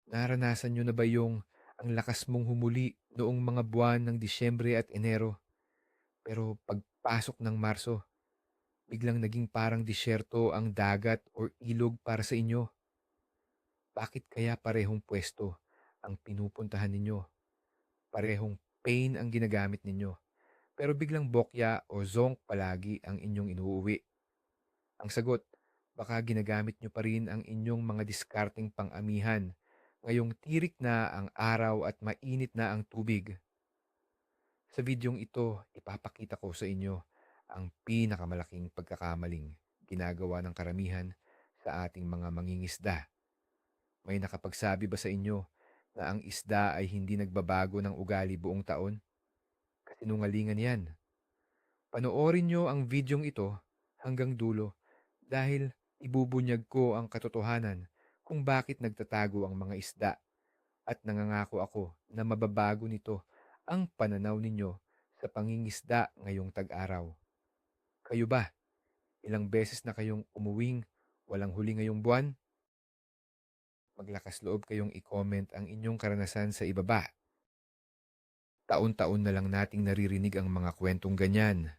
Naranasan niyo na ba yung ang lakas mong humuli noong mga buwan ng Disyembre at Enero, pero pagpasok ng Marso, biglang naging parang disyerto ang dagat or ilog para sa inyo? Bakit kaya parehong pwesto ang pinupuntahan ninyo? Parehong pain ang ginagamit ninyo, pero biglang bokya o zonk palagi ang inyong inuuwi? Ang sagot, baka ginagamit nyo pa rin ang inyong mga diskarteng pang-amihan ngayong tirik na ang araw at mainit na ang tubig. Sa videong ito, ipapakita ko sa inyo ang pinakamalaking pagkakamaling ginagawa ng karamihan sa ating mga mangingisda. May nakapagsabi ba sa inyo na ang isda ay hindi nagbabago ng ugali buong taon? Kasinungalingan yan. Panoorin nyo ang videong ito hanggang dulo dahil ibubunyag ko ang katotohanan kung bakit nagtatago ang mga isda at nangangako ako na mababago nito ang pananaw ninyo sa pangingisda ngayong tag-araw. Kayo ba? Ilang beses na kayong umuwing walang huli ngayong buwan? Maglakas loob kayong i-comment ang inyong karanasan sa ibaba. Taon-taon na lang nating naririnig ang mga kwentong ganyan.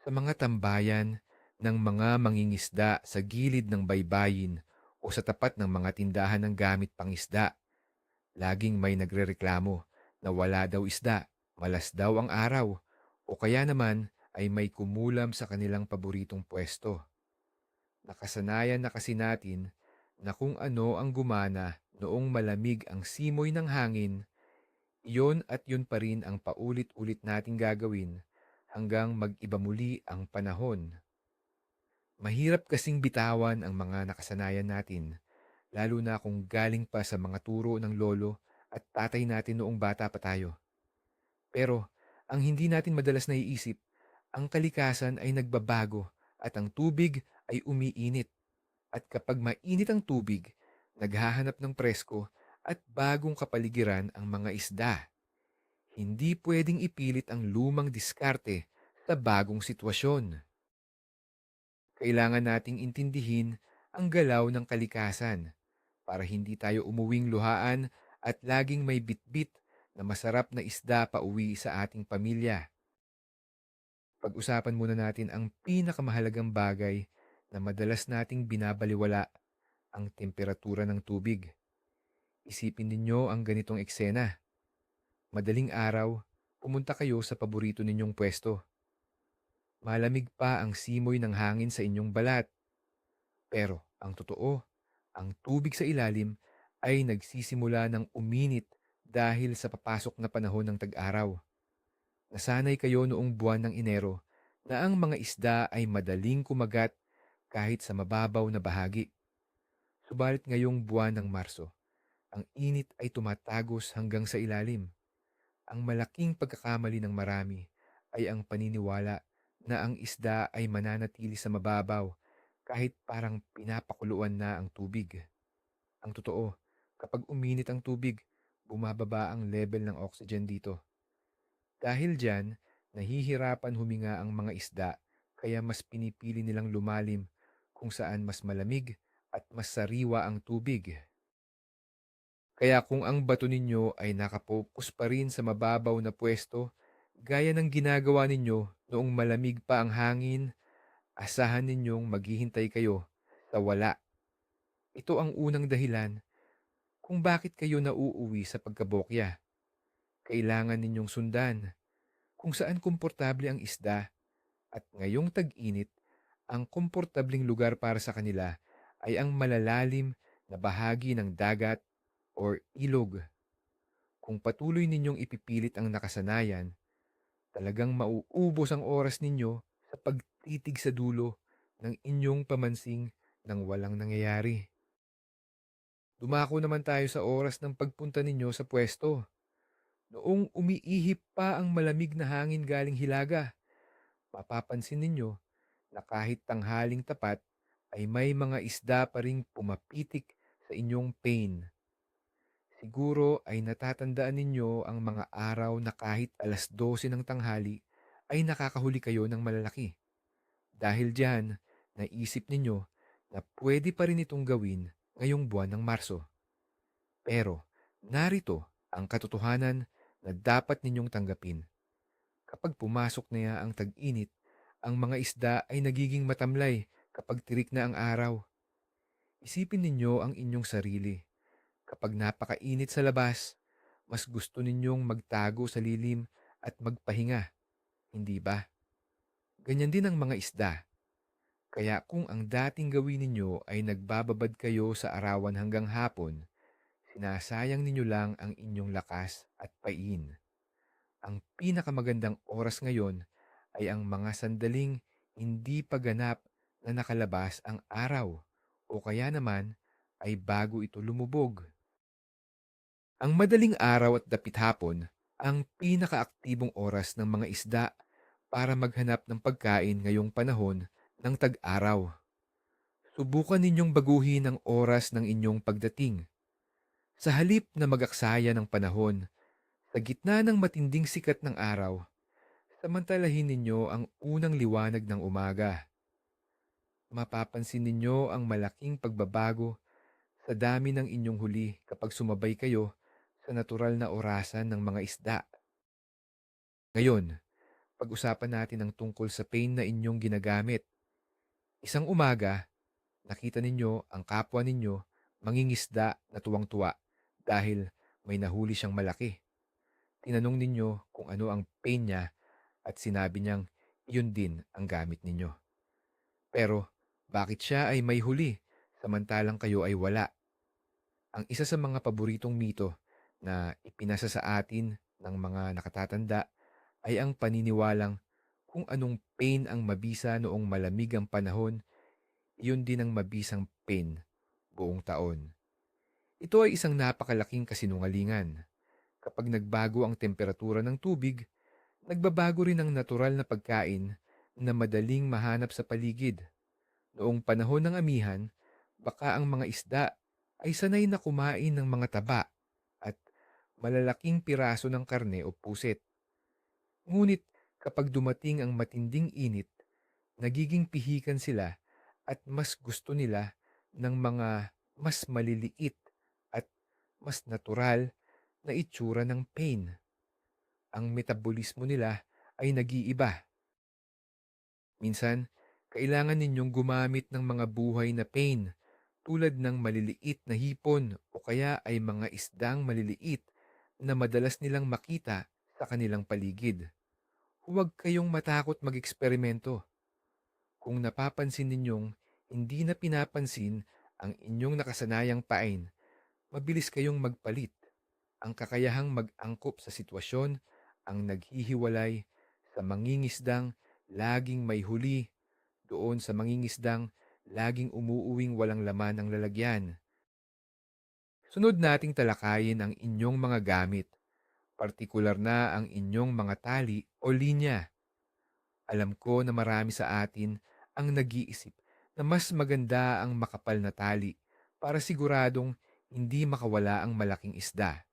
Sa mga tambayan ng mga mangingisda sa gilid ng baybayin o sa tapat ng mga tindahan ng gamit pangisda, laging may nagrereklamo na wala daw isda, malas daw ang araw, o kaya naman ay may kumulam sa kanilang paboritong pwesto. Nakasanayan na kasi natin na kung ano ang gumana noong malamig ang simoy ng hangin, iyon at yun pa rin ang paulit-ulit nating gagawin hanggang mag-iba muli ang panahon. Mahirap kasing bitawan ang mga nakasanayan natin, lalo na kung galing pa sa mga turo ng lolo at tatay natin noong bata pa tayo. Pero ang hindi natin madalas naiisip, ang kalikasan ay nagbabago at ang tubig ay umiinit. At kapag mainit ang tubig, naghahanap ng presko at bagong kapaligiran ang mga isda. Hindi pwedeng ipilit ang lumang diskarte sa bagong sitwasyon. Kailangan nating intindihin ang galaw ng kalikasan para hindi tayo umuwing luhaan at laging may bitbit na masarap na isda pa uwi sa ating pamilya. Pag-usapan muna natin ang pinakamahalagang bagay na madalas nating binabaliwala, ang temperatura ng tubig. Isipin ninyo ang ganitong eksena. Madaling araw, pumunta kayo sa paborito ninyong pwesto. Malamig pa ang simoy ng hangin sa inyong balat. Pero ang totoo, ang tubig sa ilalim ay nagsisimula ng uminit dahil sa papasok na panahon ng tag-araw. Nasanay kayo noong buwan ng Enero na ang mga isda ay madaling kumagat kahit sa mababaw na bahagi. Subalit ngayong buwan ng Marso, ang init ay tumatagos hanggang sa ilalim. Ang malaking pagkakamali ng marami ay ang paniniwala na ang isda ay mananatili sa mababaw kahit parang pinapakuluan na ang tubig. Ang totoo, kapag uminit ang tubig, bumababa ang level ng oxygen dito. Dahil dyan, nahihirapan huminga ang mga isda kaya mas pinipili nilang lumalim kung saan mas malamig at mas sariwa ang tubig. Kaya kung ang bato ninyo ay nakapokus pa rin sa mababaw na pwesto, gaya ng ginagawa ninyo noong malamig pa ang hangin, asahan ninyong maghihintay kayo sa wala. Ito ang unang dahilan kung bakit kayo nauuwi sa pagkabokya. Kailangan ninyong sundan kung saan komportable ang isda at ngayong tag-init, ang komportabling lugar para sa kanila ay ang malalalim na bahagi ng dagat or ilog. Kung patuloy ninyong ipipilit ang nakasanayan, talagang mauubos ang oras ninyo sa pagtitig sa dulo ng inyong pamansing nang walang nangyayari. Dumako naman tayo sa oras ng pagpunta ninyo sa pwesto. Noong umiihip pa ang malamig na hangin galing Hilaga, mapapansin ninyo na kahit tanghaling tapat ay may mga isda pa ring pumapitik sa inyong pain. Siguro ay natatandaan ninyo ang mga araw na kahit 12:00 ng tanghali ay nakakahuli kayo ng malalaki. Dahil diyan, naisip ninyo na pwede pa rin itong gawin ngayong buwan ng Marso. Pero narito ang katotohanan na dapat ninyong tanggapin. Kapag pumasok na ang tag-init, ang mga isda ay nagiging matamlay kapag tirik na ang araw. Isipin ninyo ang inyong sarili. Kapag napakainit sa labas, mas gusto ninyong magtago sa lilim at magpahinga, hindi ba? Ganyan din ang mga isda. Kaya kung ang dating gawin ninyo ay nagbababad kayo sa arawan hanggang hapon, sinasayang ninyo lang ang inyong lakas at pain. Ang pinakamagandang oras ngayon ay ang mga sandaling hindi pa ganap na nakalabas ang araw o kaya naman ay bago ito lumubog. Ang madaling araw at dapit hapon ang pinakaaktibong oras ng mga isda para maghanap ng pagkain ngayong panahon ng tag-araw. Subukan ninyong baguhin ang oras ng inyong pagdating. Sa halip na magaksaya ng panahon, sa gitna ng matinding sikat ng araw, samantalahin ninyo ang unang liwanag ng umaga. Mapapansin ninyo ang malaking pagbabago sa dami ng inyong huli kapag sumabay kayo sa natural na orasan ng mga isda. Ngayon, pag-usapan natin ang tungkol sa pain na inyong ginagamit. Isang umaga, nakita ninyo ang kapwa ninyo mangingisda na tuwang-tuwa dahil may nahuli siyang malaki. Tinanong ninyo kung ano ang pain niya at sinabi niyang iyon din ang gamit ninyo. Pero bakit siya ay may huli samantalang kayo ay wala? Ang isa sa mga paboritong mito na ipinasa sa atin ng mga nakatatanda ay ang paniniwalang kung anong pain ang mabisa noong malamig ang panahon, iyon din ang mabisang pain buong taon. Ito ay isang napakalaking kasinungalingan. Kapag nagbago ang temperatura ng tubig, nagbabago rin ang natural na pagkain na madaling mahanap sa paligid. Noong panahon ng amihan, baka ang mga isda ay sanay na kumain ng mga taba at malalaking piraso ng karne o pusit. Ngunit kapag dumating ang matinding init, nagiging pihikan sila at mas gusto nila ng mga mas maliliit at mas natural na itsura ng pain. Ang metabolismo nila ay nag-iiba. Minsan, kailangan ninyong gumamit ng mga buhay na pain tulad ng maliliit na hipon o kaya ay mga isdang maliliit na madalas nilang makita sa kanilang paligid. Huwag kayong matakot mag-eksperimento. Kung napapansin ninyong hindi na pinapansin ang inyong nakasanayang pain, mabilis kayong magpalit. Ang kakayahang mag-angkop sa sitwasyon ang naghihiwalay sa mangingisdang laging may huli doon sa mangingisdang laging umuuwing walang laman ang lalagyan. Sunod nating talakayin ang inyong mga gamit, partikular na ang inyong mga tali o linya. Alam ko na marami sa atin ang nag-iisip na mas maganda ang makapal na tali para siguradong hindi makawala ang malaking isda.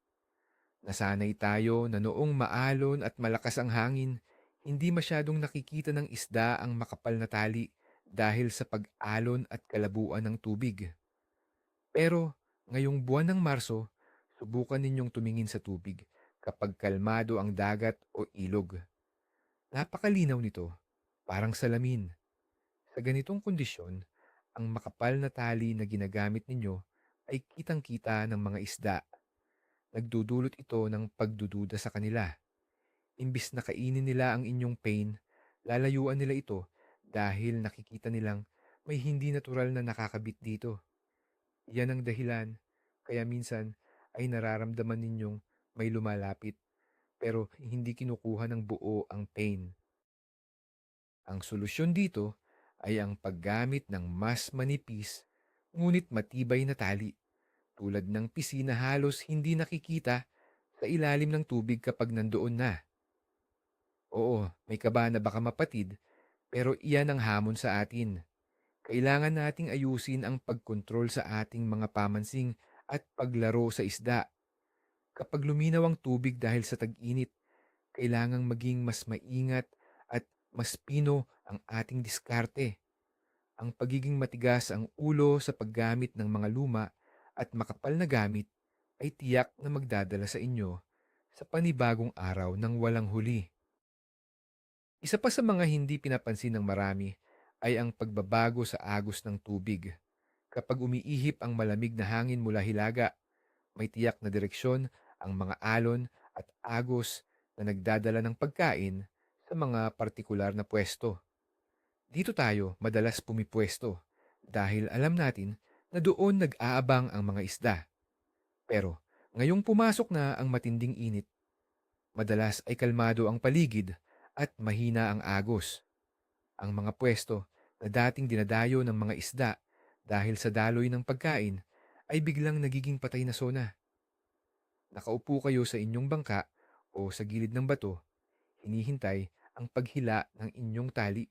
Nasanay tayo na noong maalon at malakas ang hangin, hindi masyadong nakikita ng isda ang makapal na tali dahil sa pag-alon at kalabuan ng tubig. Pero ngayong buwan ng Marso, subukan ninyong tumingin sa tubig kapag kalmado ang dagat o ilog. Napakalinaw nito, parang salamin. Sa ganitong kondisyon, ang makapal na tali na ginagamit ninyo ay kitang-kita ng mga isda. Nagdudulot ito ng pagdududa sa kanila. Imbis na kainin nila ang inyong pain, lalayuan nila ito dahil nakikita nilang may hindi natural na nakakabit dito. Yan ang dahilan, kaya minsan ay nararamdaman ninyong may lumalapit pero hindi kinukuha ng buo ang pain. Ang solusyon dito ay ang paggamit ng mas manipis ngunit matibay na tali tulad ng pisina halos hindi nakikita sa ilalim ng tubig kapag nandoon na. Oo, may kaba na baka mapatid pero iyan ang hamon sa atin. Kailangan nating ayusin ang pagkontrol sa ating mga pamansing at paglaro sa isda. Kapag luminaw ang tubig dahil sa tag-init, kailangang maging mas maingat at mas pino ang ating diskarte. Ang pagiging matigas ang ulo sa paggamit ng mga luma at makapal na gamit ay tiyak na magdadala sa inyo sa panibagong araw ng walang huli. Isa pa sa mga hindi pinapansin ng marami ay ang pagbabago sa agos ng tubig. Kapag umiihip ang malamig na hangin mula hilaga, may tiyak na direksyon ang mga alon at agos na nagdadala ng pagkain sa mga partikular na pwesto. Dito tayo madalas pumipwesto dahil alam natin na doon nag-aabang ang mga isda. Pero ngayong pumasok na ang matinding init, madalas ay kalmado ang paligid at mahina ang agos. Ang mga pwesto na dating dinadayo ng mga isda dahil sa daloy ng pagkain ay biglang nagiging patay na sona. Nakaupo kayo sa inyong bangka o sa gilid ng bato, hinihintay ang paghila ng inyong tali.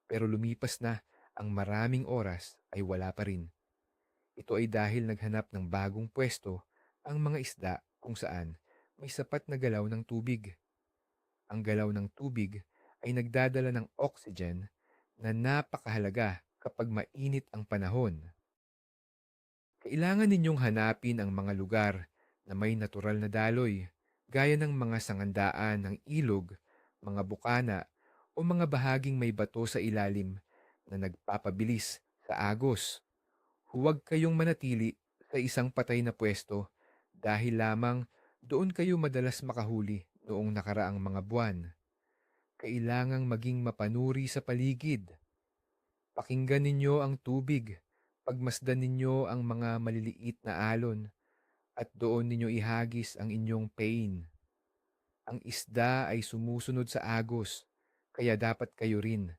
Pero lumipas na ang maraming oras ay wala pa rin. Ito ay dahil naghanap ng bagong pwesto ang mga isda kung saan may sapat na galaw ng tubig. Ang galaw ng tubig ay nagdadala ng oxygen na napakahalaga kapag mainit ang panahon. Kailangan ninyong hanapin ang mga lugar na may natural na daloy, gaya ng mga sangandaan ng ilog, mga bukana, o mga bahaging may bato sa ilalim na nagpapabilis sa agos. Huwag kayong manatili sa isang patay na pwesto dahil lamang doon kayo madalas makahuli noong nakaraang mga buwan. Kailangang maging mapanuri sa paligid. Pakinggan ninyo ang tubig, pagmasdan ninyo ang mga maliliit na alon, at doon ninyo ihagis ang inyong pain. Ang isda ay sumusunod sa agos, kaya dapat kayo rin.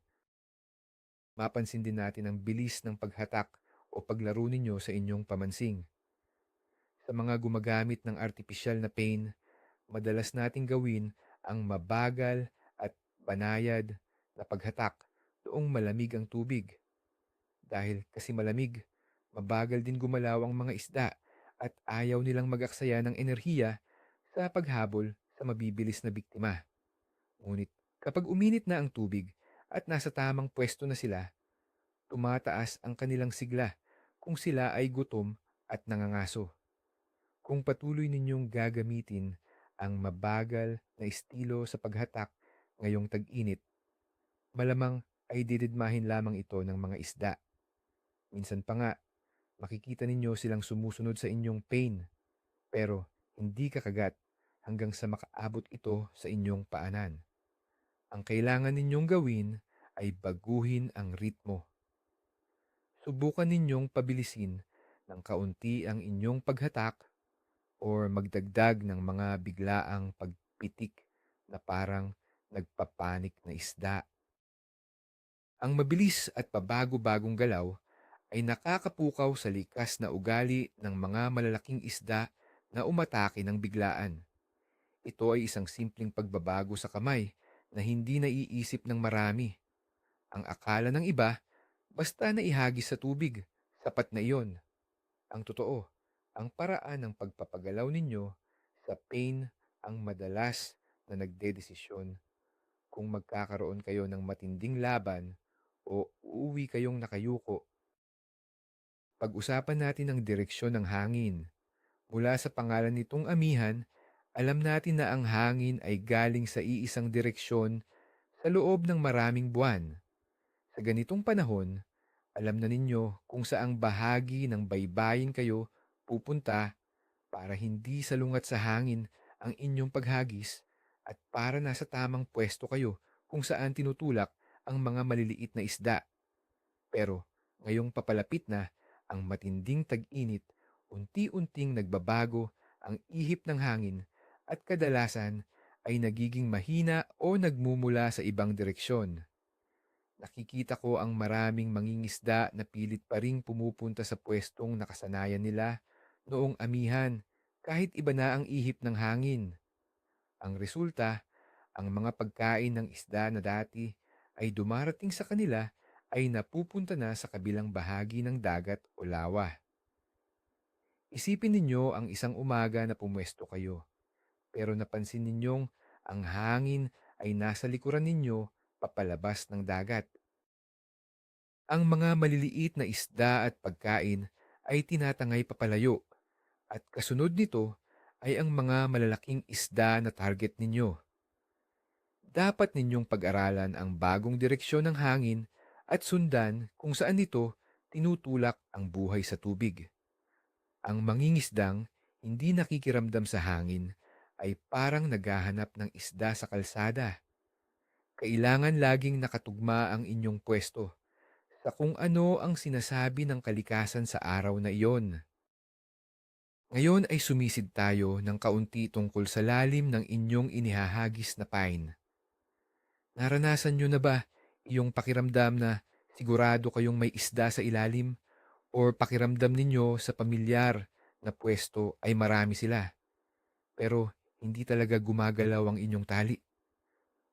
Mapansin din natin ang bilis ng paghatak o paglaro ninyo sa inyong pamansing. Sa mga gumagamit ng artipisyal na pain, madalas nating gawin ang mabagal at banayad na paghatak noong malamig ang tubig. Dahil kasi malamig, mabagal din gumalaw ang mga isda at ayaw nilang mag-aksaya ng enerhiya sa paghabol sa mabibilis na biktima. Ngunit kapag uminit na ang tubig at nasa tamang pwesto na sila, tumataas ang kanilang sigla kung sila ay gutom at nangangaso. Kung patuloy ninyong gagamitin ang mabagal na estilo sa paghatak ngayong tag-init, malamang ay dididmahin lamang ito ng mga isda. Minsan pa nga, makikita ninyo silang sumusunod sa inyong pain, pero hindi kakagat hanggang sa makaabot ito sa inyong paanan. Ang kailangan ninyong gawin ay baguhin ang ritmo. Subukan ninyong pabilisin ng kaunti ang inyong paghatak or magdagdag ng mga biglaang pagpitik na parang nagpapanik na isda. Ang mabilis at pabago-bagong galaw ay nakakapukaw sa likas na ugali ng mga malalaking isda na umatake ng biglaan. Ito ay isang simpleng pagbabago sa kamay na hindi naiisip ng marami. Ang akala ng iba, basta naihagis sa tubig, sapat na iyon. Ang totoo, ang paraan ng pagpapagalaw ninyo sa pain ang madalas na nagdedesisyon kung magkakaroon kayo ng matinding laban o uuwi kayong nakayuko. Pag-usapan natin ang direksyon ng hangin. Mula sa pangalan nitong amihan, alam natin na ang hangin ay galing sa iisang direksyon sa loob ng maraming buwan. Sa ganitong panahon, alam na ninyo kung saang bahagi ng baybayin kayo pupunta para hindi salungat sa hangin ang inyong paghagis at para nasa tamang pwesto kayo kung saan tinutulak ang mga maliliit na isda. Pero ngayong papalapit na ang matinding tag-init, unti-unting nagbabago ang ihip ng hangin at kadalasan ay nagiging mahina o nagmumula sa ibang direksyon. Nakikita ko ang maraming mangingisda na pilit pa ring pumupunta sa pwestong nakasanayan nila noong amihan kahit iba na ang ihip ng hangin. Ang resulta, ang mga pagkain ng isda na dati ay dumarating sa kanila ay napupunta na sa kabilang bahagi ng dagat o lawa. Isipin ninyo ang isang umaga na pumwesto kayo, pero napansin ninyong ang hangin ay nasa likuran ninyo papalabas ng dagat. Ang mga maliliit na isda at pagkain ay tinatangay papalayo At kasunod nito ay ang mga malalaking isda na target ninyo. Dapat ninyong pag-aralan ang bagong direksyon ng hangin at sundan kung saan nito tinutulak ang buhay sa tubig. Ang mangingisdang hindi nakikiramdam sa hangin ay parang naghahanap ng isda sa kalsada. Kailangan laging nakatugma ang inyong pwesto sa kung ano ang sinasabi ng kalikasan sa araw na iyon. Ngayon ay sumisid tayo ng kaunti tungkol sa lalim ng inyong inihahagis na pine. Naranasan nyo na ba iyong pakiramdam na sigurado kayong may isda sa ilalim o pakiramdam ninyo sa pamilyar na pwesto ay marami sila pero hindi talaga gumagalaw ang inyong tali?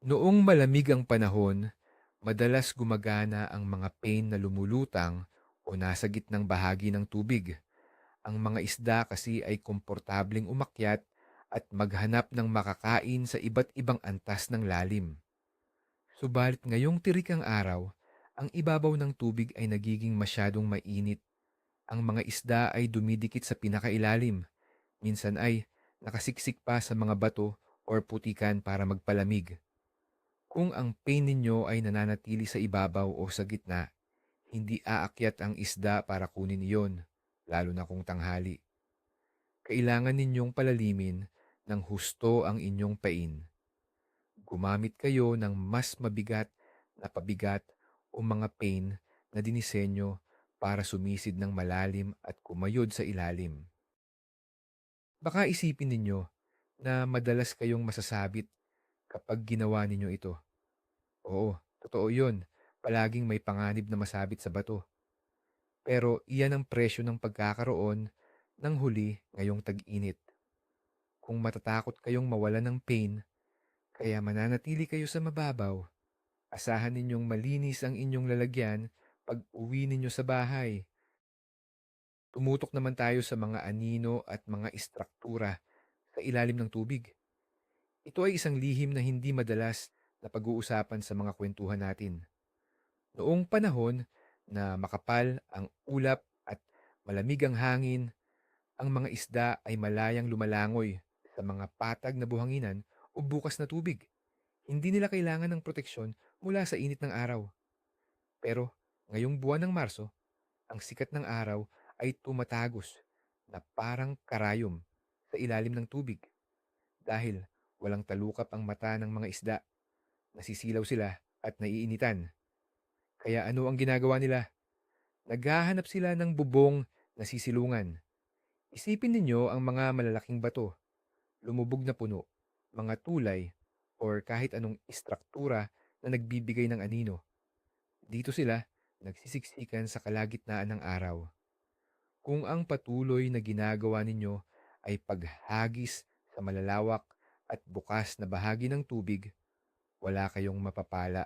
Noong malamig ang panahon, madalas gumagana ang mga pain na lumulutang o nasa gitnang bahagi ng tubig. Ang mga isda kasi ay komportabling umakyat at maghanap ng makakain sa iba't ibang antas ng lalim. Subalit ngayong tirik ang araw, ang ibabaw ng tubig ay nagiging masyadong mainit. Ang mga isda ay dumidikit sa pinakailalim. Minsan ay nakasiksik pa sa mga bato o putikan para magpalamig. Kung ang pain ninyo ay nananatili sa ibabaw o sa gitna, hindi aakyat ang isda para kunin iyon, lalo na kung tanghali. Kailangan ninyong palalimin ng husto ang inyong pain. Gumamit kayo ng mas mabigat na pabigat o mga pain na dinisenyo para sumisid ng malalim at kumayod sa ilalim. Baka isipin ninyo na madalas kayong masasabit kapag ginawa ninyo ito. Oo, totoo yun. Palaging may panganib na masabit sa bato. Pero iyan ang presyo ng pagkakaroon ng huli ngayong tag-init. Kung matatakot kayong mawalan ng pain, kaya mananatili kayo sa mababaw, asahan ninyong malinis ang inyong lalagyan pag uwi ninyo sa bahay. Tumutok naman tayo sa mga anino at mga istruktura sa ilalim ng tubig. Ito ay isang lihim na hindi madalas na pag-uusapan sa mga kwentuhan natin. Noong panahon na makapal ang ulap at malamig ang hangin, ang mga isda ay malayang lumalangoy sa mga patag na buhanginan o bukas na tubig. Hindi nila kailangan ng proteksyon mula sa init ng araw. Pero ngayong buwan ng Marso, ang sikat ng araw ay tumatagos na parang karayom sa ilalim ng tubig dahil walang talukap ang mata ng mga isda. Nasisilaw sila at naiinitan. Kaya ano ang ginagawa nila? Naghahanap sila ng bubong na sisilungan. Isipin ninyo ang mga malalaking bato, lumubog na puno, mga tulay, or kahit anong istruktura na nagbibigay ng anino. Dito sila nagsisiksikan sa kalagitnaan ng araw. Kung ang patuloy na ginagawa ninyo ay paghagis sa malalawak at bukas na bahagi ng tubig, wala kayong mapapala.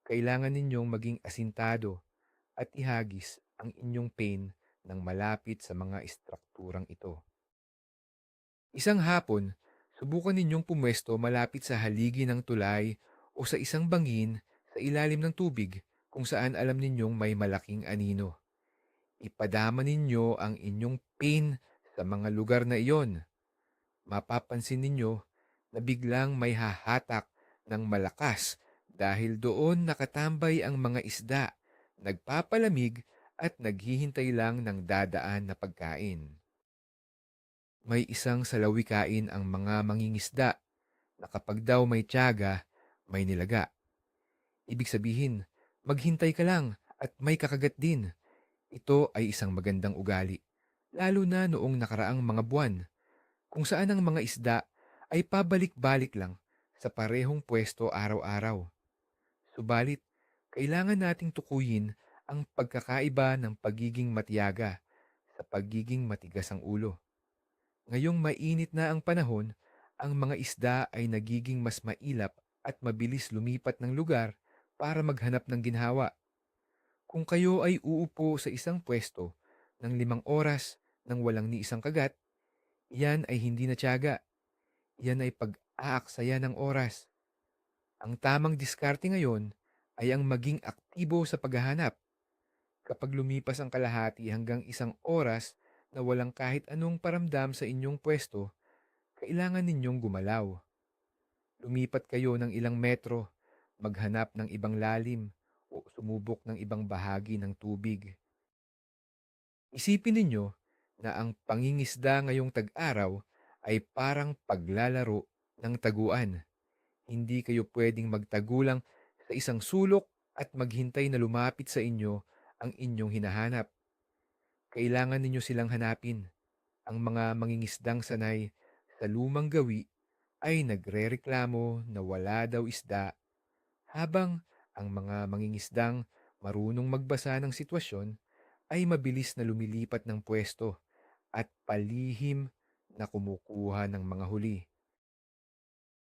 Kailangan ninyong maging asintado at ihagis ang inyong pain ng malapit sa mga istrukturang ito. Isang hapon, subukan ninyong pumwesto malapit sa haligi ng tulay o sa isang bangin sa ilalim ng tubig kung saan alam ninyong may malaking anino. Ipadama ninyo ang inyong pain sa mga lugar na iyon. Mapapansin ninyo na biglang may hahatak ng malakas dahil doon nakatambay ang mga isda, nagpapalamig at naghihintay lang ng dadaan na pagkain. May isang salawikain ang mga mangingisda na kapag daw may tiyaga, may nilaga. Ibig sabihin, maghintay ka lang at may kakagat din. Ito ay isang magandang ugali, lalo na noong nakaraang mga buwan, kung saan ang mga isda ay pabalik-balik lang sa parehong pwesto araw-araw. Subalit, kailangan nating tukuyin ang pagkakaiba ng pagiging matiyaga sa pagiging matigas ang ulo. Ngayong mainit na ang panahon, ang mga isda ay nagiging mas mailap at mabilis lumipat ng lugar para maghanap ng ginhawa. Kung kayo ay uupo sa isang pwesto ng 5 oras nang walang ni isang kagat, yan ay hindi na tiyaga. Yan ay pag-aaksaya ng oras. Ang tamang diskarte ngayon ay ang maging aktibo sa paghahanap. Kapag lumipas ang kalahati hanggang 1 oras na walang kahit anong paramdam sa inyong pwesto, kailangan ninyong gumalaw. Lumipat kayo ng ilang metro, maghanap ng ibang lalim o sumubok ng ibang bahagi ng tubig. Isipin ninyo na ang pangingisda ngayong tag-araw ay parang paglalaro ng taguan. Hindi kayo pwedeng magtagulang sa isang sulok at maghintay na lumapit sa inyo ang inyong hinahanap. Kailangan ninyo silang hanapin. Ang mga mangingisdang sanay sa lumang gawi ay nagrereklamo na wala daw isda, habang ang mga mangingisdang marunong magbasa ng sitwasyon ay mabilis na lumilipat ng pwesto at palihim na kumukuha ng mga huli.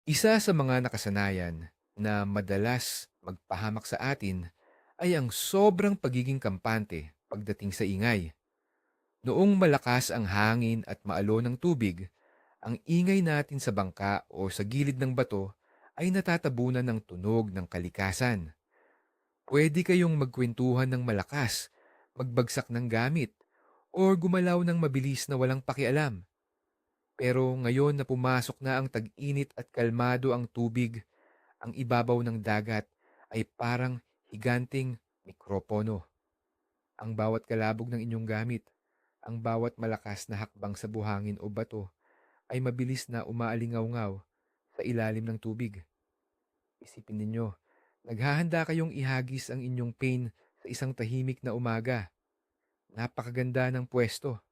Isa sa mga nakasanayan na madalas magpahamak sa atin ay ang sobrang pagiging kampante pagdating sa ingay. Noong malakas ang hangin at maalon ng tubig, ang ingay natin sa bangka o sa gilid ng bato ay natatabunan ng tunog ng kalikasan. Pwede kayong magkwentuhan ng malakas, magbagsak ng gamit, o gumalaw ng mabilis na walang pakialam. Pero ngayon na pumasok na ang tag-init at kalmado ang tubig, ang ibabaw ng dagat ay parang higanting mikropono. Ang bawat kalabog ng inyong gamit, ang bawat malakas na hakbang sa buhangin o bato ay mabilis na umaalingaw-ngaw sa ilalim ng tubig. Isipin ninyo, naghahanda kayong ihagis ang inyong pain sa isang tahimik na umaga. Napakaganda ng pwesto.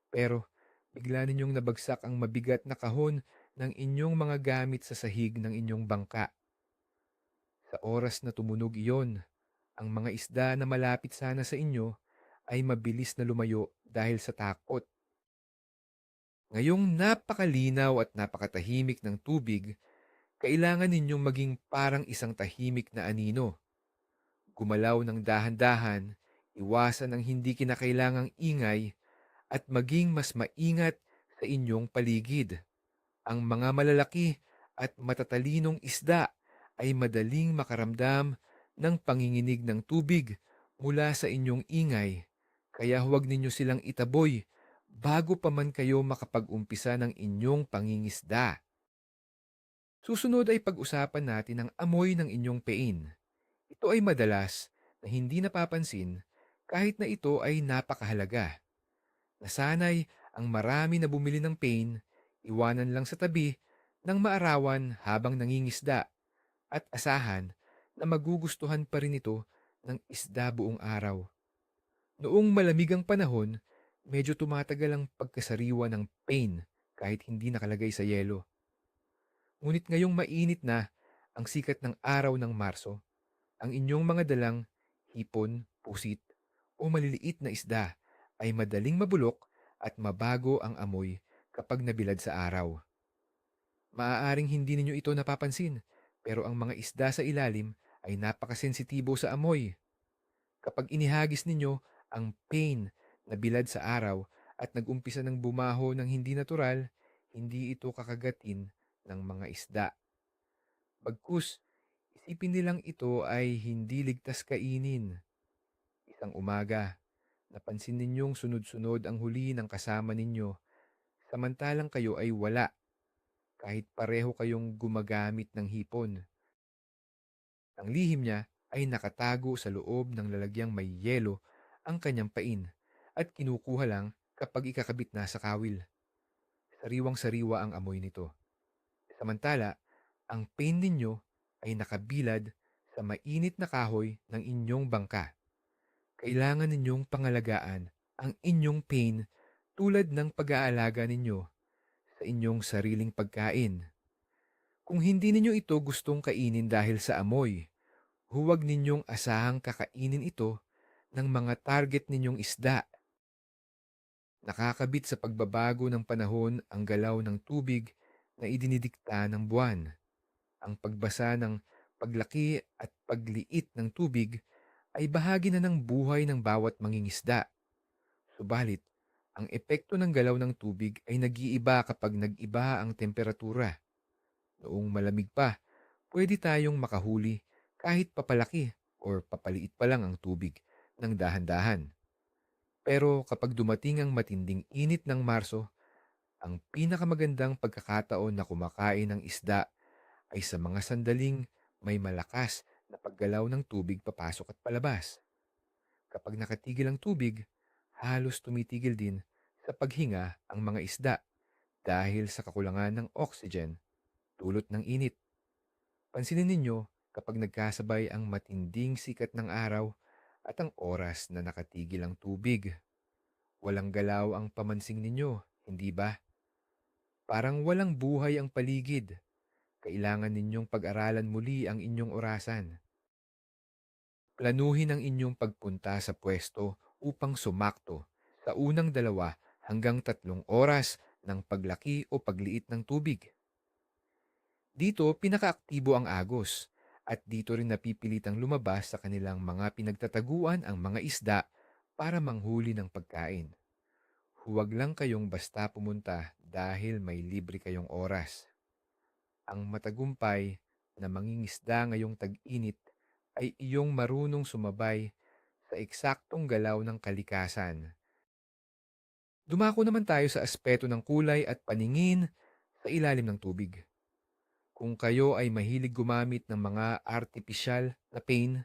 Pero bigla ninyong nabagsak ang mabigat na kahon ng inyong mga gamit sa sahig ng inyong bangka. Sa oras na tumunog iyon, ang mga isda na malapit sana sa inyo ay mabilis na lumayo dahil sa takot. Ngayong napakalinaw at napakatahimik ng tubig, kailangan ninyong maging parang isang tahimik na anino. Gumalaw ng dahan-dahan, iwasan ang hindi kinakailangang ingay, at maging mas maingat sa inyong paligid. Ang mga malalaki at matatalinong isda ay madaling makaramdam ng panginginig ng tubig mula sa inyong ingay, kaya huwag ninyo silang itaboy bago pa man kayo makapag-umpisa ng inyong pangingisda. Susunod ay pag-usapan natin ang amoy ng inyong pein. Ito ay madalas na hindi napapansin kahit na ito ay napakahalaga. Nasanay ang marami na bumili ng pain, iwanan lang sa tabi ng maarawan habang nangingisda, at asahan na magugustuhan pa rin ito ng isda buong araw. Noong malamig ang panahon, medyo tumatagal ang pagkasariwa ng pain kahit hindi nakalagay sa yelo. Ngunit ngayong mainit na ang sikat ng araw ng Marso, ang inyong mga dalang hipon, pusit, o maliliit na isda ay madaling mabulok at mabago ang amoy kapag nabilad sa araw. Maaaring hindi ninyo ito napapansin, pero ang mga isda sa ilalim ay napakasensitibo sa amoy. Kapag inihagis ninyo ang pain na bilad sa araw at nag-umpisa ng bumaho ng hindi natural, hindi ito kakagatin ng mga isda. Bagkus, isipin nilang ito ay hindi ligtas kainin. Isang umaga, napansin ninyong sunod-sunod ang huli ng kasama ninyo, samantalang kayo ay wala, kahit pareho kayong gumagamit ng hipon. Ang lihim niya ay nakatago sa loob ng lalagyang may yelo ang kanyang pain, at kinukuha lang kapag ikakabit na sa kawil. Sariwang-sariwa ang amoy nito. Samantala, ang pain ninyo ay nakabilad sa mainit na kahoy ng inyong bangka. Kailangan ninyong pangalagaan ang inyong pain tulad ng pag-aalaga ninyo sa inyong sariling pagkain. Kung hindi ninyo ito gustong kainin dahil sa amoy, huwag ninyong asahang kakainin ito ng mga target ninyong isda. Nakakabit sa pagbabago ng panahon ang galaw ng tubig na idinidikta ng buwan. Ang pagbasa ng paglaki at pagliit ng tubig ay bahagi na ng buhay ng bawat mangingisda. Subalit, ang epekto ng galaw ng tubig ay nag-iiba kapag nag-iba ang temperatura. Noong malamig pa, pwede tayong makahuli kahit papalaki or papaliit pa lang ang tubig ng dahan-dahan. Pero kapag dumating ang matinding init ng Marso, ang pinakamagandang pagkakataon na kumakain ng isda ay sa mga sandaling may malakas na paggalaw ng tubig papasok at palabas. Kapag nakatigil ang tubig, halos tumitigil din sa paghinga ang mga isda dahil sa kakulangan ng oxygen dulot ng init. Pansinin ninyo kapag nagkasabay ang matinding sikat ng araw at ang oras na nakatigil ang tubig. Walang galaw ang pamansing ninyo, hindi ba? Parang walang buhay ang paligid. Kailangan ninyong pag-aralan muli ang inyong orasan. Planuhin ang inyong pagpunta sa pwesto upang sumakto sa unang 2 hanggang 3 oras ng paglaki o pagliit ng tubig. Dito pinakaaktibo ang agos at dito rin napipilitang lumabas sa kanilang mga pinagtataguan ang mga isda para manghuli ng pagkain. Huwag lang kayong basta pumunta dahil may libre kayong oras. Ang matagumpay na mangingisda ngayong tag-init ay iyong marunong sumabay sa eksaktong galaw ng kalikasan. Dumako naman tayo sa aspeto ng kulay at paningin sa ilalim ng tubig. Kung kayo ay mahilig gumamit ng mga artipisyal na paint,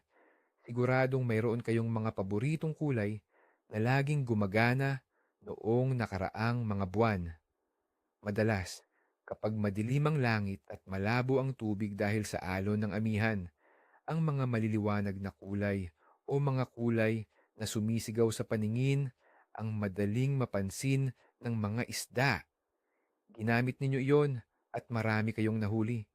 siguradong mayroon kayong mga paboritong kulay na laging gumagana noong nakaraang mga buwan. Madalas, kapag madilim ang langit at malabo ang tubig dahil sa alon ng amihan, ang mga maliliwanag na kulay o mga kulay na sumisigaw sa paningin ang madaling mapansin ng mga isda. Ginamit ninyo iyon at marami kayong nahuli.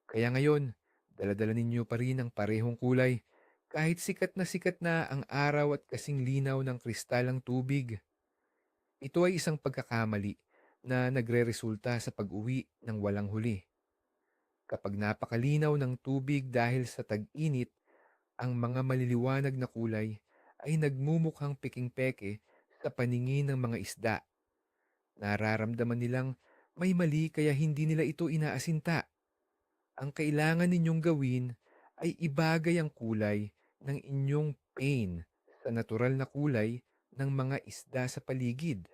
Kaya ngayon, daladala ninyo pa rin ang parehong kulay kahit sikat na ang araw at kasing linaw ng kristal ang tubig. Ito ay isang pagkakamali na nagreresulta sa pag-uwi ng walang huli. Kapag napakalinaw ng tubig dahil sa tag-init, ang mga maliliwanag na kulay ay nagmumukhang piking-peke sa paningin ng mga isda. Nararamdaman nilang may mali kaya hindi nila ito inaasinta. Ang kailangan ninyong gawin ay ibagay ang kulay ng inyong pain sa natural na kulay ng mga isda sa paligid.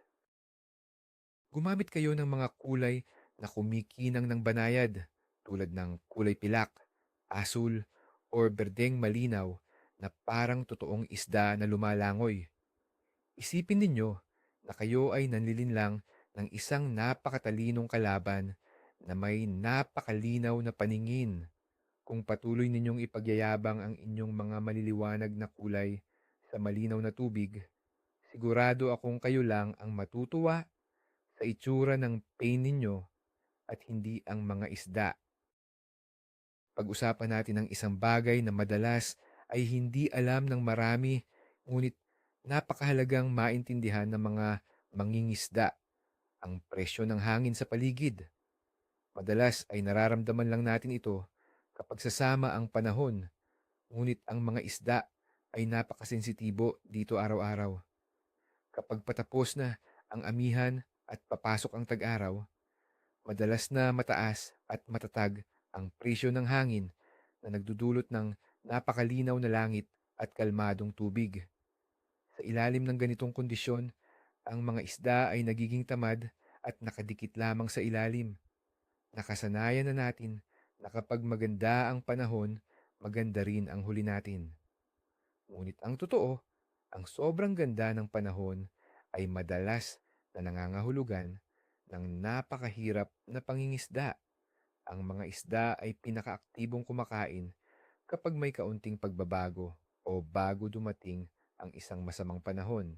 Gumamit kayo ng mga kulay na kumikinang ng banayad tulad ng kulay pilak, asul, or berdeng malinaw na parang totoong isda na lumalangoy. Isipin ninyo na kayo ay nanlilinlang ng isang napakatalinong kalaban na may napakalinaw na paningin. Kung patuloy ninyong ipagyayabang ang inyong mga maliliwanag na kulay sa malinaw na tubig, sigurado akong kayo lang ang matutuwa sa itsura ng pain ninyo at hindi ang mga isda. Pag-usapan natin ang isang bagay na madalas ay hindi alam ng marami, ngunit napakahalagang maintindihan ng mga mangingisda, ang presyo ng hangin sa paligid. Madalas ay nararamdaman lang natin ito kapag sasama ang panahon, ngunit ang mga isda ay napakasensitibo dito araw-araw. Kapag patapos na ang amihan at papasok ang tag-araw, madalas na mataas at matatag ang presyo ng hangin na nagdudulot ng napakalinaw na langit at kalmadong tubig. Sa ilalim ng ganitong kondisyon, ang mga isda ay nagiging tamad at nakadikit lamang sa ilalim. Nakasanayan na natin na kapag maganda ang panahon, maganda rin ang huli natin. Ngunit ang totoo, ang sobrang ganda ng panahon ay madalas na nangangahulugan ng napakahirap na pangingisda. Ang mga isda ay pinakaaktibong kumakain kapag may kaunting pagbabago o bago dumating ang isang masamang panahon.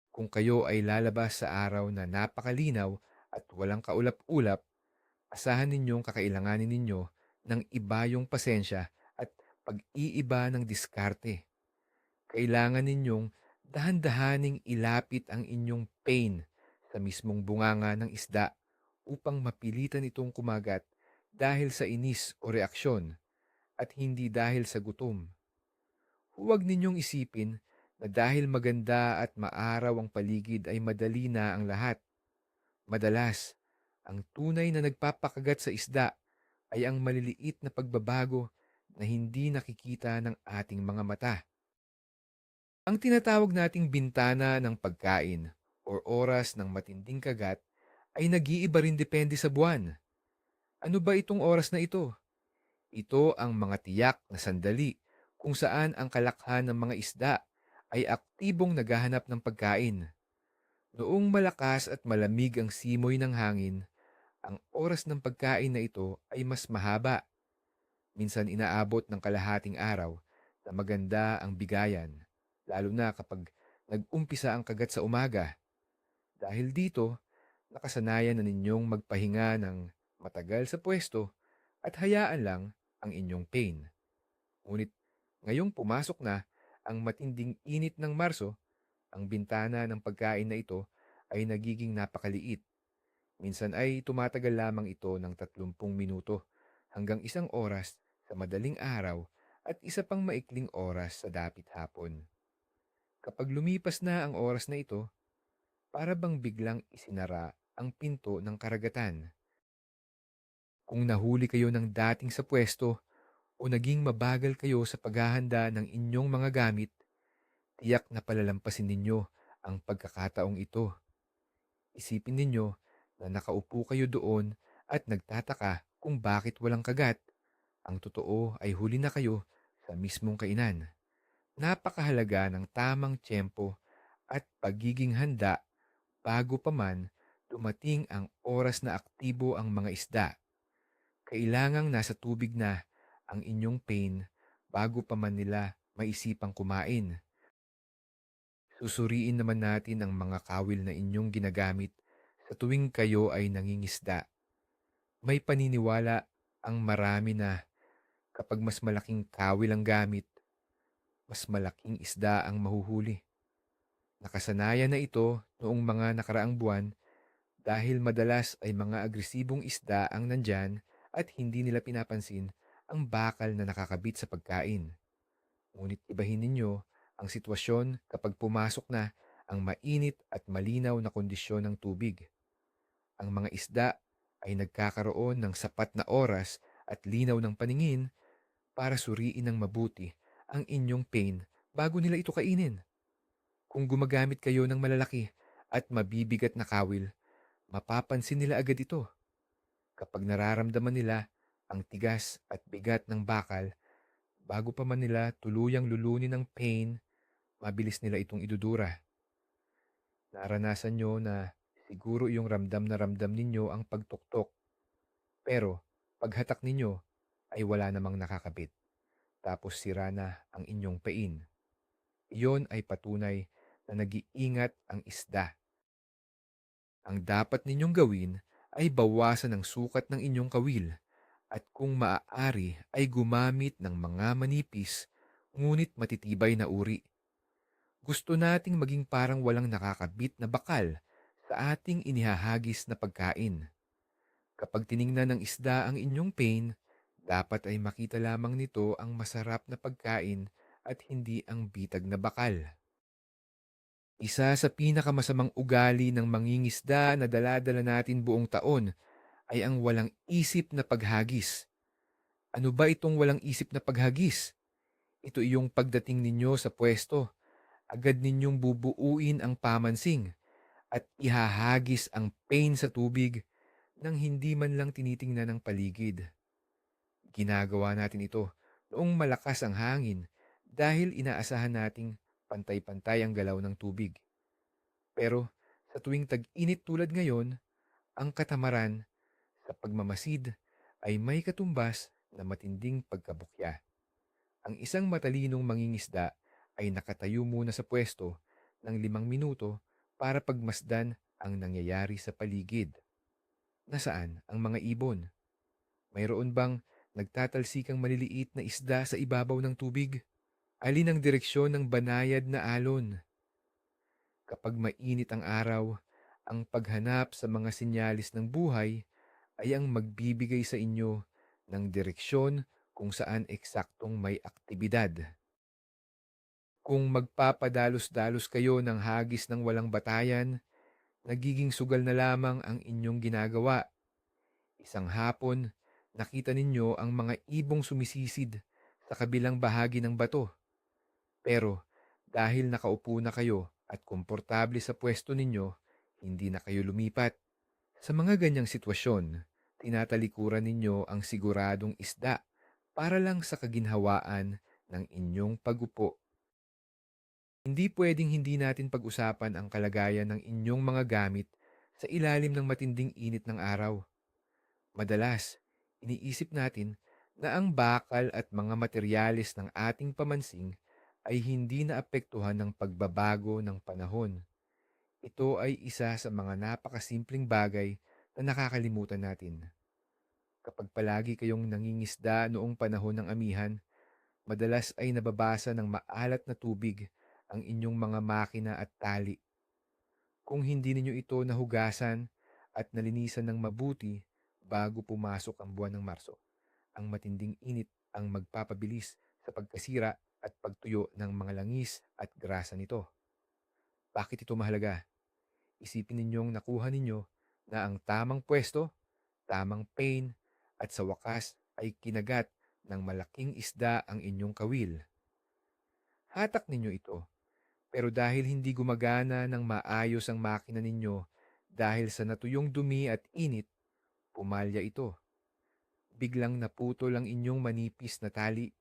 Kung kayo ay lalabas sa araw na napakalinaw at walang kaulap-ulap, asahan ninyong kakailanganin ninyo ng ibayong pasensya at pag-iiba ng diskarte. Kailangan ninyong dahan-dahaning ilapit ang inyong pain sa mismong bunganga ng isda upang mapilitan itong kumagat dahil sa inis o reaksyon at hindi dahil sa gutom. Huwag ninyong isipin na dahil maganda at maaraw ang paligid ay madali na ang lahat. Madalas, ang tunay na nagpapakagat sa isda ay ang maliliit na pagbabago na hindi nakikita ng ating mga mata. Ang tinatawag nating bintana ng pagkain or oras ng matinding kagat ay nag-iiba rin depende sa buwan. Ano ba itong oras na ito? Ito ang mga tiyak na sandali kung saan ang kalakhan ng mga isda ay aktibong naghahanap ng pagkain. Noong malakas at malamig ang simoy ng hangin, ang oras ng pagkain na ito ay mas mahaba. Minsan inaabot ng kalahating araw na maganda ang bigayan, lalo na kapag nag-umpisa ang kagat sa umaga. Dahil dito, nakasanayan na ninyong magpahinga ng matagal sa pwesto at hayaan lang ang inyong pain. Ngunit ngayong pumasok na ang matinding init ng Marso, ang bintana ng pagkain na ito ay nagiging napakaliit. Minsan ay tumatagal lamang ito ng 30 minuto hanggang 1 oras sa madaling araw at isa pang maikling oras sa dapit hapon. Kapag lumipas na ang oras na ito, para bang biglang isinara ang pinto ng karagatan. Kung nahuli kayo ng dating sa pwesto o naging mabagal kayo sa paghahanda ng inyong mga gamit, tiyak na palalampasin ninyo ang pagkakataong ito. Isipin ninyo na nakaupo kayo doon at nagtataka kung bakit walang kagat. Ang totoo ay huli na kayo sa mismong kainan. Napakahalaga ng tamang tiyempo at pagiging handa bago pa man dumating ang oras na aktibo ang mga isda. Kailangang nasa tubig na ang inyong pain bago pa man nila maisipang kumain. Susuriin naman natin ang mga kawil na inyong ginagamit sa tuwing kayo ay nangingisda. May paniniwala ang marami na kapag mas malaking kawil ang gamit, mas malaking isda ang mahuhuli. Nakasanayan na ito noong mga nakaraang buwan dahil madalas ay mga agresibong isda ang nandyan at hindi nila pinapansin ang bakal na nakakabit sa pagkain. Ngunit ibahin ninyo ang sitwasyon kapag pumasok na ang mainit at malinaw na kondisyon ng tubig. Ang mga isda ay nagkakaroon ng sapat na oras at linaw ng paningin para suriin ng mabuti ang inyong pain bago nila ito kainin. Kung gumagamit kayo ng malalaki at mabibigat na kawil, mapapansin nila agad ito. Kapag nararamdaman nila ang tigas at bigat ng bakal, bago pa man nila tuluyang lulunin ng pain, mabilis nila itong idudura. Naranasan nyo na siguro yung ramdam na ramdam ninyo ang pagtuktok, pero paghatak ninyo ay wala namang nakakabit, tapos sira na ang inyong pain. Iyon ay patunay na nag-iingat ang isda. Ang dapat ninyong gawin ay bawasan ang sukat ng inyong kawil at kung maaari ay gumamit ng mga manipis ngunit matitibay na uri. Gusto nating maging parang walang nakakabit na bakal sa ating inihahagis na pagkain. Kapag tiningnan ng isda ang inyong pain, dapat ay makita lamang nito ang masarap na pagkain at hindi ang bitag na bakal. Isa sa pinakamasamang ugali ng mangingisda na dala-dala natin buong taon ay ang walang isip na paghagis. Ano ba itong walang isip na paghagis? Ito iyong pagdating ninyo sa pwesto, agad ninyong bubuuin ang pamansing at ihahagis ang pain sa tubig nang hindi man lang tinitingnan ng paligid. Ginagawa natin ito noong malakas ang hangin dahil inaasahan nating pantay-pantay ang galaw ng tubig. Pero sa tuwing tag-init tulad ngayon, ang katamaran sa pagmamasid ay may katumbas na matinding pagkabukya. Ang isang matalinong mangingisda ay nakatayo muna sa pwesto ng 5 minuto para pagmasdan ang nangyayari sa paligid. Nasaan ang mga ibon? Mayroon bang nagtatalsikang maliliit na isda sa ibabaw ng tubig? Alin ang direksyon ng banayad na alon? Kapag mainit ang araw, ang paghanap sa mga sinyalis ng buhay ay ang magbibigay sa inyo ng direksyon kung saan eksaktong may aktibidad. Kung magpapadalos-dalos kayo ng hagis ng walang batayan, nagiging sugal na lamang ang inyong ginagawa. Isang hapon, nakita ninyo ang mga ibong sumisisid sa kabilang bahagi ng bato. Pero Dahil nakaupo na kayo at komportable sa pwesto ninyo, hindi na kayo lumipat. Sa mga ganyang sitwasyon, tinatalikuran ninyo ang siguradong isda para lang sa kaginhawaan ng inyong pagupo. Hindi pwedeng hindi natin pag-usapan ang kalagayan ng inyong mga gamit sa ilalim ng matinding init ng araw. Madalas, iniisip natin na ang bakal at mga materyales ng ating pamansing ay hindi naapektuhan ng pagbabago ng panahon. Ito ay isa sa mga napakasimpleng bagay na nakakalimutan natin. Kapag palagi kayong nangingisda noong panahon ng amihan, madalas ay nababasa ng maalat na tubig ang inyong mga makina at tali. Kung hindi ninyo ito nahugasan at nalinisan ng mabuti bago pumasok ang buwan ng Marso, ang matinding init ang magpapabilis sa pagkasira at pagtuyo ng mga langis at grasa nito. Bakit ito mahalaga? Isipin ninyong nakuha ninyo na ang tamang pwesto, tamang pain, at sa wakas ay kinagat ng malaking isda ang inyong kawil. Hatak ninyo ito, pero dahil hindi gumagana ng maayos ang makina ninyo dahil sa natuyong dumi at init, pumalya ito. Biglang naputol ang inyong manipis na tali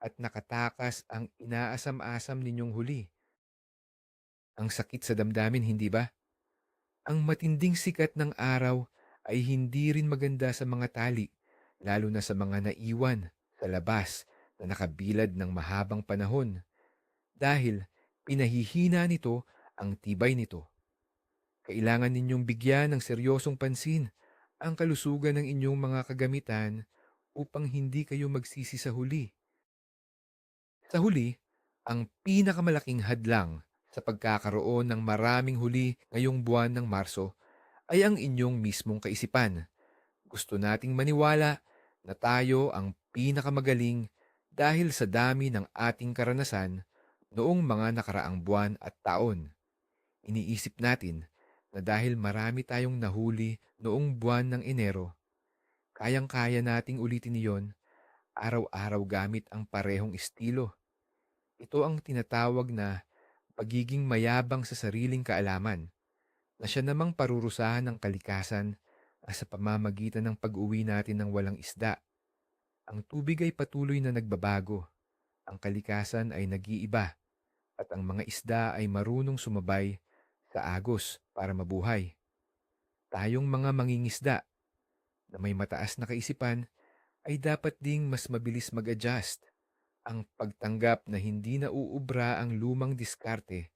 at nakatakas ang inaasam-asam ninyong huli. Ang sakit sa damdamin, hindi ba? Ang matinding sikat ng araw ay hindi rin maganda sa mga tali, lalo na sa mga naiwan sa labas na nakabilad ng mahabang panahon dahil pinahihina nito ang tibay nito. Kailangan ninyong bigyan ng seryosong pansin ang kalusugan ng inyong mga kagamitan upang hindi kayo magsisi sa huli. Sa huli, ang pinakamalaking hadlang sa pagkakaroon ng maraming huli ngayong buwan ng Marso ay ang inyong mismong kaisipan. Gusto nating maniwala na tayo ang pinakamagaling dahil sa dami ng ating karanasan noong mga nakaraang buwan at taon. Iniisip natin na dahil marami tayong nahuli noong buwan ng Enero, kayang-kaya nating ulitin iyon araw-araw gamit ang parehong estilo. Ito ang tinatawag na pagiging mayabang sa sariling kaalaman na siya namang parurusahan ng kalikasan sa pamamagitan ng pag-uwi natin ng walang isda. Ang tubig ay patuloy na nagbabago, ang kalikasan ay nag-iiba, at ang mga isda ay marunong sumabay sa agos para mabuhay. Tayong mga mangingisda na may mataas na kaisipan ay dapat ding mas mabilis mag-adjust. Ang pagtanggap na hindi na uubra ang lumang diskarte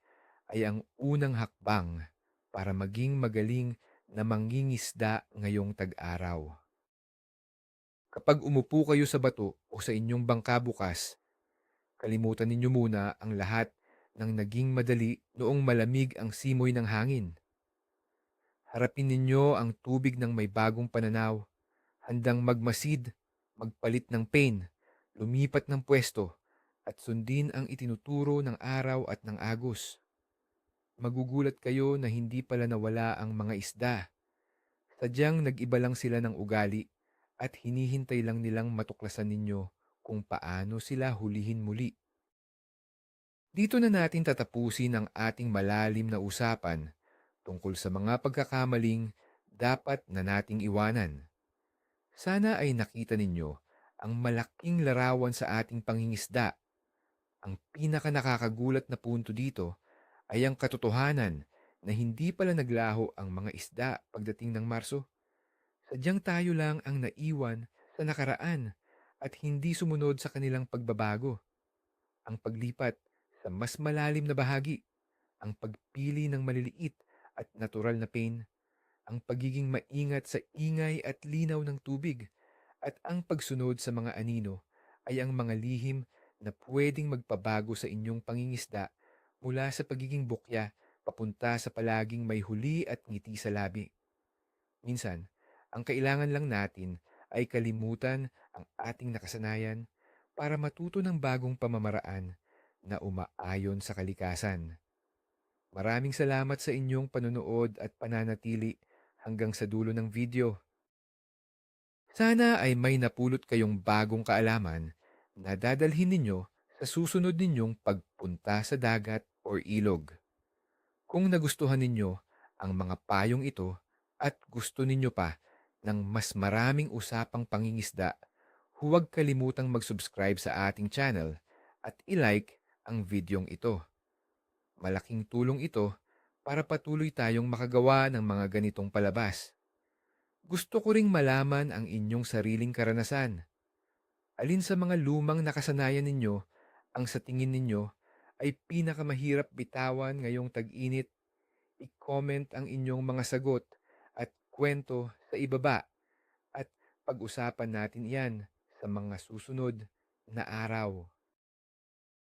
ay ang unang hakbang para maging magaling na mangingisda ngayong tag-araw. Kapag umupo kayo sa bato o sa inyong bangka bukas, kalimutan ninyo muna ang lahat ng naging madali noong malamig ang simoy ng hangin. Harapin ninyo ang tubig ng may bagong pananaw, handang magmasid, magpalit ng pain, lumipat ng pwesto, at sundin ang itinuturo ng araw at ng agos. Magugulat kayo na hindi pala nawala ang mga isda. Sadyang nag-iba lang sila ng ugali at hinihintay lang nilang matuklasan ninyo kung paano sila hulihin muli. Dito na natin tatapusin ang ating malalim na usapan tungkol sa mga pagkakamaling dapat na nating iwanan. Sana ay nakita ninyo ang malaking larawan sa ating pangingisda. Ang pinaka nakakagulat na punto dito ay ang katotohanan na hindi pala naglaho ang mga isda pagdating ng Marso. Sadyang tayo lang ang naiwan sa nakaraan at hindi sumunod sa kanilang pagbabago. Ang paglipat sa mas malalim na bahagi, ang pagpili ng maliliit at natural na pain, ang pagiging maingat sa ingay at linaw ng tubig, at ang pagsunod sa mga anino ay ang mga lihim na pwedeng magpabago sa inyong pangingisda mula sa pagiging bukya papunta sa palaging may huli at ngiti sa labi. Minsan, ang kailangan lang natin ay kalimutan ang ating nakasanayan para matuto ng bagong pamamaraan na umaayon sa kalikasan. Maraming salamat sa inyong panonood at pananatili hanggang sa dulo ng video. Sana ay may napulot kayong bagong kaalaman na dadalhin ninyo sa susunod ninyong punta sa dagat or ilog. Kung nagustuhan ninyo ang mga payong ito at gusto ninyo pa ng mas maraming usapang pangingisda, huwag kalimutang mag-subscribe sa ating channel at i-like ang videong ito. Malaking tulong ito para patuloy tayong makagawa ng mga ganitong palabas. Gusto ko ring malaman ang inyong sariling karanasan. Alin sa mga lumang nakasanayan ninyo ang sa tingin ninyo ay pinakamahirap bitawan ngayong tag-init? I-comment ang inyong mga sagot at kwento sa ibaba at pag-usapan natin iyan sa mga susunod na araw.